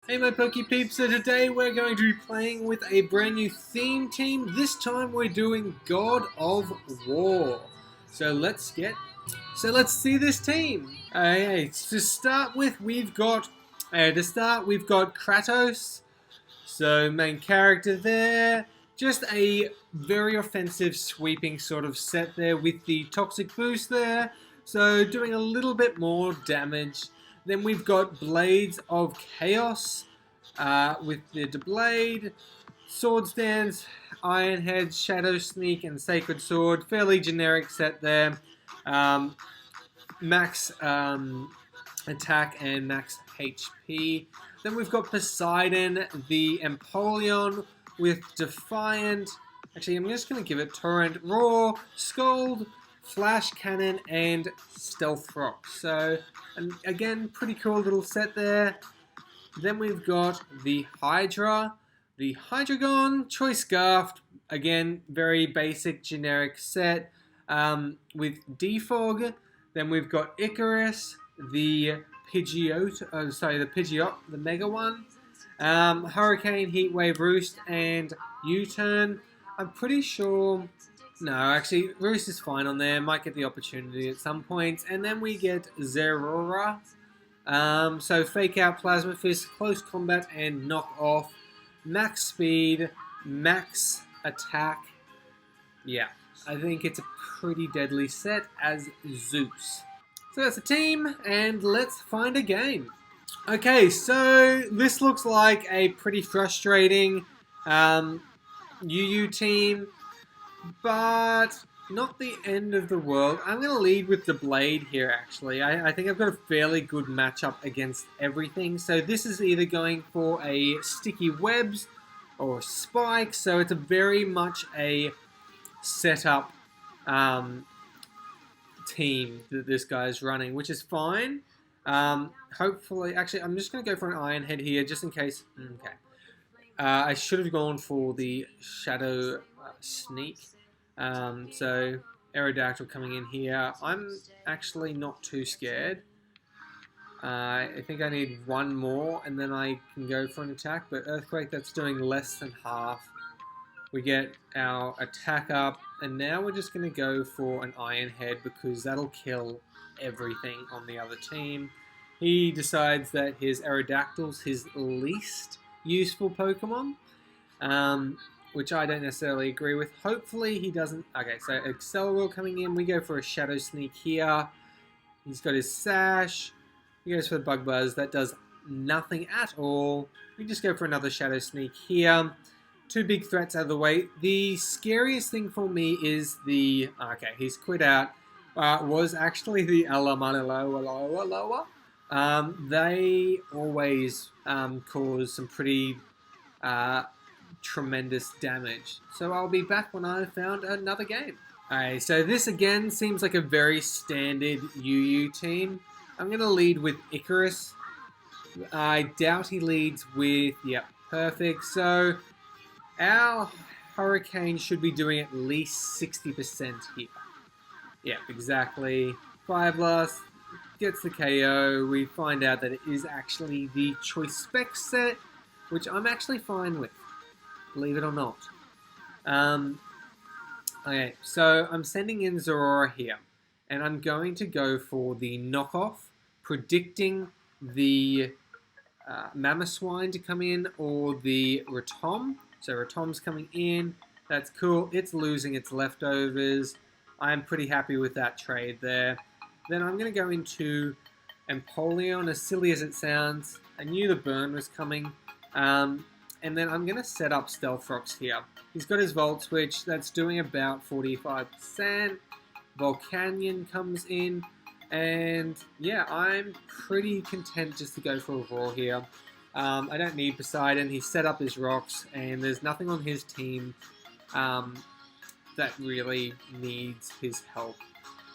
Hey my Pokè Peeps, so today we're going to be playing with a brand new theme team. This time we're doing God of War. So let's see this team. Okay, to start with we've got Kratos. So main character there. Just a very offensive sweeping sort of set there with the toxic boost there. So doing a little bit more damage. Then we've got Blades of Chaos with the Blade, Sword Stance, Iron Head, Shadow Sneak, and Sacred Sword. Fairly generic set there. Max attack and max HP. Then we've got Poseidon, the Empoleon with Defiant. Actually, I'm just going to give it Torrent, Roar, Scold, Flash Cannon, and Stealth Rock. So, and again, pretty cool little set there. Then we've got the Hydra, the Hydreigon, Choice Scarf. Again, very basic, generic set with Defog. Then we've got Icarus, the Pidgeot, the Mega one. Hurricane, Heatwave, Roost, and U-Turn. I'm pretty sure... No, actually, Roost is fine on there. Might get the opportunity at some point. And then we get Zerora. So Fake Out, Plasma Fist, Close Combat, and Knock Off. Max Speed, Max Attack. Yeah, I think it's a pretty deadly set as Zeus. So that's a team, and let's find a game. Okay, so this looks like a pretty frustrating UU team, but not the end of the world. I'm going to lead with the Blade here, actually. I think I've got a fairly good matchup against everything. So this is either going for a Sticky Webs or Spikes, so it's a very much a setup team that this guy's running, which is fine. Hopefully, actually, I'm just going to go for an Iron Head here, just in case. Okay. I should have gone for the Shadow Sneak. So, Aerodactyl coming in here. I'm actually not too scared. I think I need one more, and then I can go for an attack. But Earthquake, that's doing less than half. We get our attack up, and now we're just going to go for an Iron Head because that'll kill everything on the other team. He decides that his Aerodactyl's his least useful Pokemon, which I don't necessarily agree with. Hopefully he doesn't... Okay, so Accelerate coming in. We go for a Shadow Sneak here. He's got his Sash. He goes for the Bug Buzz. That does nothing at all. We just go for another Shadow Sneak here. Two big threats out of the way. The scariest thing for me is the... Okay, he's quit out. Was actually the Alamanaloa. They always cause some pretty tremendous damage. So I'll be back when I've found another game. Alright, so this again seems like a very standard UU team. I'm going to lead with Icarus. I doubt he leads with... Yep, perfect. So... Our Hurricane should be doing at least 60% here. Yeah, exactly. Fire Blast gets the KO. We find out that it is actually the Choice Spec set, which I'm actually fine with, believe it or not. Okay, so I'm sending in Zerora here, and I'm going to go for the knockoff, predicting the Mamoswine to come in or the Rotom. So Rotom's coming in. That's cool. It's losing its leftovers. I'm pretty happy with that trade there. Then I'm going to go into Empoleon, as silly as it sounds. I knew the burn was coming. And then I'm going to set up Stealth Rocks here. He's got his Volt Switch. That's doing about 45%. Volcanion comes in. And yeah, I'm pretty content just to go for a Roar here. I don't need Poseidon. He's set up his rocks, and there's nothing on his team that really needs his help.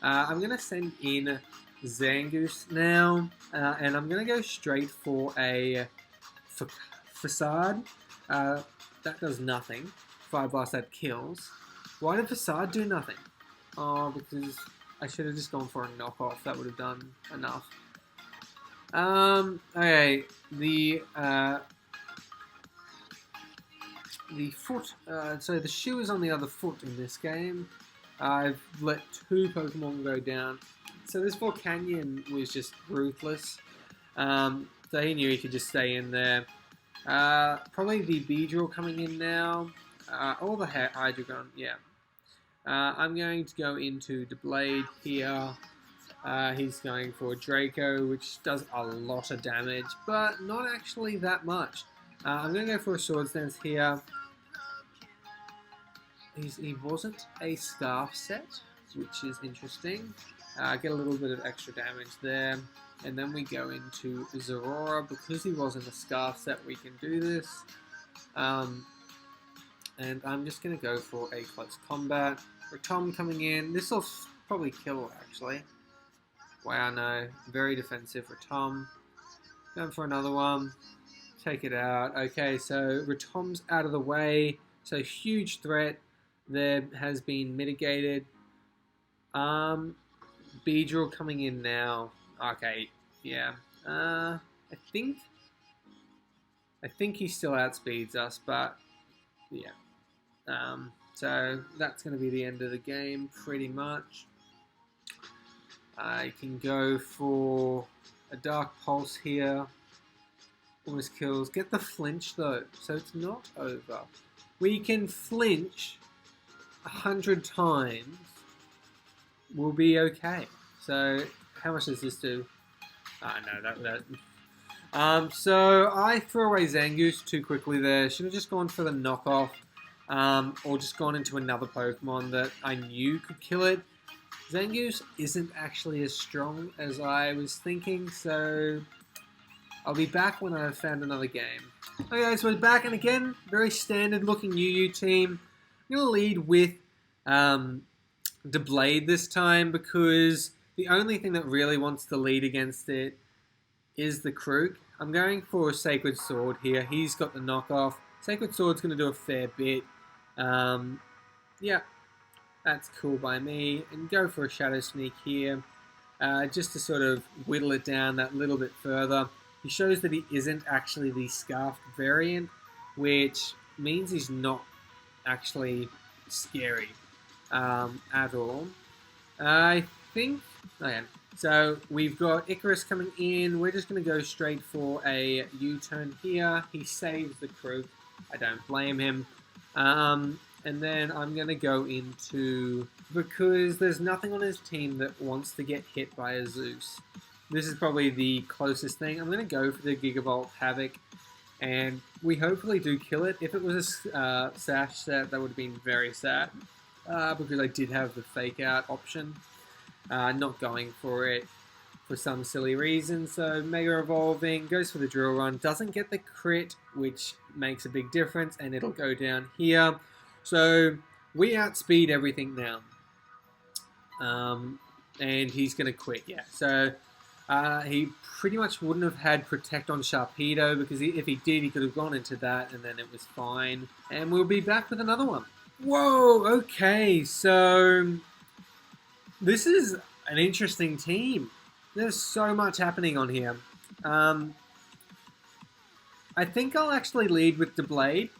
I'm going to send in Zangoose now, and I'm going to go straight for a Facade. That does nothing. Fire Blast, that kills. Why did Facade do nothing? Oh, because I should have just gone for a knockoff. That would have done enough. Okay, the foot, so the shoe is on the other foot in this game. I've let 2 Pokemon go down. So this Volcanion was just ruthless. So he knew he could just stay in there. Probably the Beedrill coming in now. Or the Hydreigon, yeah. I'm going to go into the Blade here. He's going for Draco, which does a lot of damage, but not actually that much. I'm going to go for a Swords Dance here. He wasn't a Scarf set, which is interesting. Get a little bit of extra damage there. And then we go into Zorora. Because he wasn't a Scarf set, we can do this. And I'm just going to go for a Close Combat. Rotom coming in. This will probably kill, actually. Wow, no. Very defensive Rotom. Going for another one. Take it out. Okay, so Rotom's out of the way. So huge threat there has been mitigated. Beedrill coming in now. Okay, yeah. I think he still outspeeds us, but yeah. So that's going to be the end of the game, pretty much. I can go for a Dark Pulse here. Almost kills. Get the flinch though, so it's not over. We can flinch 100 times. We'll be okay. So how much does this do? No, so I threw away Zangoose too quickly there. Should have just gone for the knockoff. Or just gone into another Pokemon that I knew could kill it. Zangoose isn't actually as strong as I was thinking, so I'll be back when I've found another game. Okay, so we're back, and again, very standard looking UU team. I'm going to lead with the Blade this time, because the only thing that really wants to lead against it is the Krook. I'm going for a Sacred Sword here. He's got the knockoff. Sacred Sword's going to do a fair bit. Yeah, that's cool by me. And go for a Shadow Sneak here, just to sort of whittle it down that little bit further. He shows that he isn't actually the Scarfed variant, which means he's not actually scary at all. I think... Okay, so we've got Icarus coming in. We're just going to go straight for a U-turn here. He saves the Krook. I don't blame him. And then I'm going to go into... Because there's nothing on his team that wants to get hit by a Zeus. This is probably the closest thing. I'm going to go for the Gigavolt Havoc. And we hopefully do kill it. If it was a Sash set, that would have been very sad. Because I did have the Fake Out option. Not going for it for some silly reason. So Mega Evolving, goes for the Drill Run. Doesn't get the crit, which makes a big difference. And it'll go down here. So we outspeed everything now. And he's going to quit, yeah. So he pretty much wouldn't have had Protect on Sharpedo, because if he did, he could have gone into that and then it was fine. And we'll be back with another one. Whoa, okay, so this is an interesting team. There's so much happening on here. I think I'll actually lead with the Blade,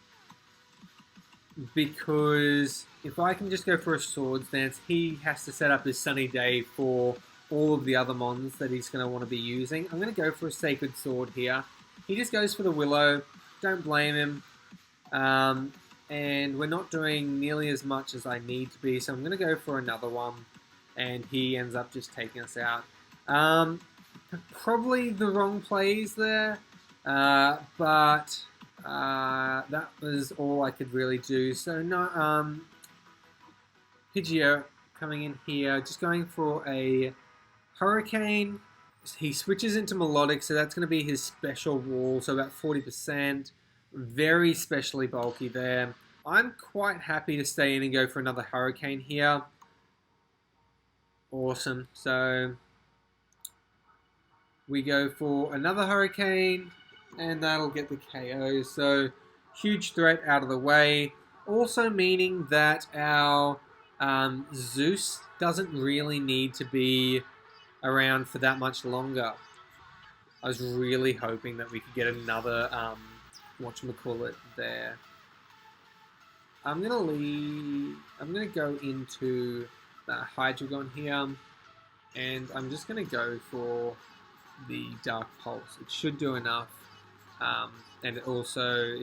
because if I can just go for a Swords Dance, he has to set up his Sunny Day for all of the other mons that he's going to want to be using. I'm going to go for a Sacred Sword here. He just goes for the Willow. Don't blame him. And we're not doing nearly as much as I need to be, so I'm going to go for another one. And he ends up just taking us out. Probably the wrong plays there, but that was all I could really do. So no, Pidgeot coming in here, just going for a Hurricane. He switches into Melodic, so that's going to be his special wall, so about 40%. Very specially bulky there. I'm quite happy to stay in and go for another Hurricane here. Awesome. So we go for another Hurricane, and that'll get the KO. So huge threat out of the way. Also meaning that our Zeus doesn't really need to be around for that much longer. I was really hoping that we could get another, whatchamacallit there. I'm gonna go into the Hydreigon here, and I'm just gonna go for the Dark Pulse. It should do enough, and it also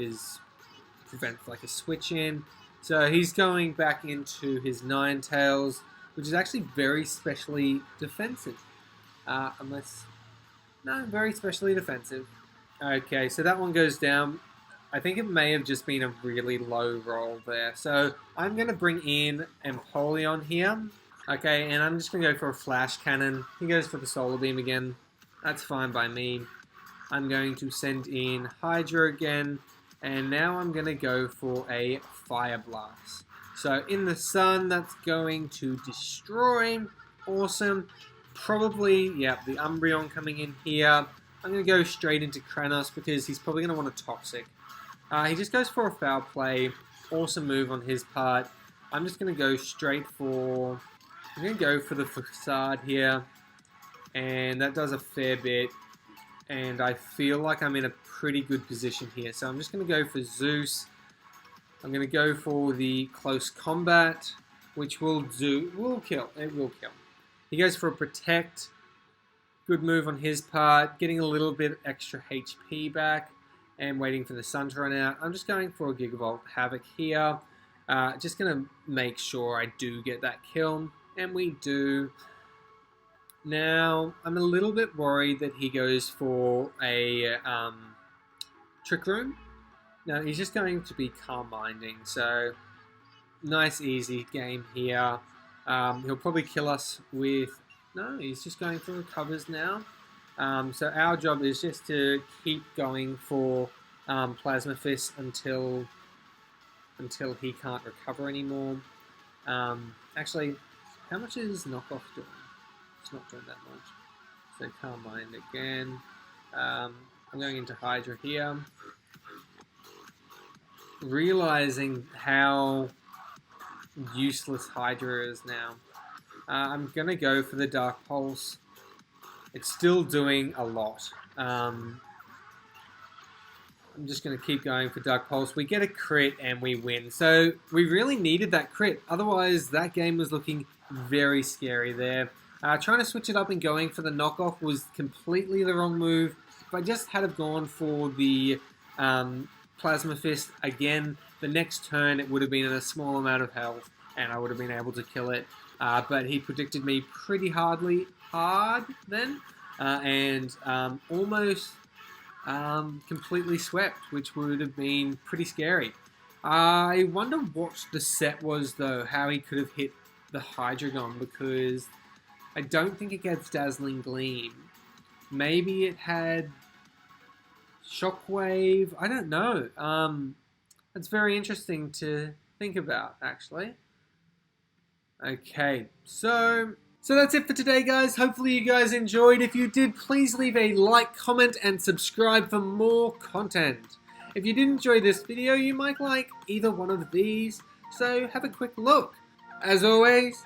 prevents like a switch in. So he's going back into his Ninetales, which is actually very specially defensive. Very specially defensive. Okay, so that one goes down. I think it may have just been a really low roll there. So I'm going to bring in Empoleon here. Okay, and I'm just going to go for a Flash Cannon. He goes for the Solar Beam again. That's fine by me. I'm going to send in Hydra again. And now I'm going to go for a Fire Blast. So in the sun, that's going to destroy. Awesome. Probably, yeah, the Umbreon coming in here. I'm going to go straight into Kratos because he's probably going to want a Toxic. He just goes for a Foul Play. Awesome move on his part. I'm just going to go straight for... I'm going to go for the Facade here. And that does a fair bit. And I feel like I'm in a pretty good position here. So I'm just going to go for Zeus. I'm going to go for the Close Combat, which will kill. It will kill. He goes for a Protect. Good move on his part. Getting a little bit extra HP back. And waiting for the sun to run out. I'm just going for a Gigavolt Havoc here. Just going to make sure I do get that kill. And we do. Now, I'm a little bit worried that he goes for a Trick Room. Now, he's just going to be Calm Minding. So, nice easy game here. He'll probably kill us with... No, he's just going for recovers now. So our job is just to keep going for Plasma Fist until he can't recover anymore. Actually, how much is Knockoff doing? It's not doing that much. So Calm Mind again. I'm going into Hydra here. Realizing how useless Hydra is now. I'm going to go for the Dark Pulse. It's still doing a lot. I'm just going to keep going for Dark Pulse. We get a crit and we win. So we really needed that crit. Otherwise, that game was looking very scary there. Trying to switch it up and going for the knockoff was completely the wrong move. If I just had have gone for the Plasma Fist again, the next turn it would have been in a small amount of health and I would have been able to kill it. But he predicted me pretty hard then, and almost completely swept, which would have been pretty scary. I wonder what the set was though, how he could have hit the Hydreigon, because I don't think it gets Dazzling Gleam. Maybe it had Shockwave, I don't know. That's very interesting to think about, actually. Okay, so that's it for today, guys. Hopefully you guys enjoyed. If you did, please leave a like, comment, and subscribe for more content. If you did enjoy this video, you might like either one of these, so have a quick look. As always,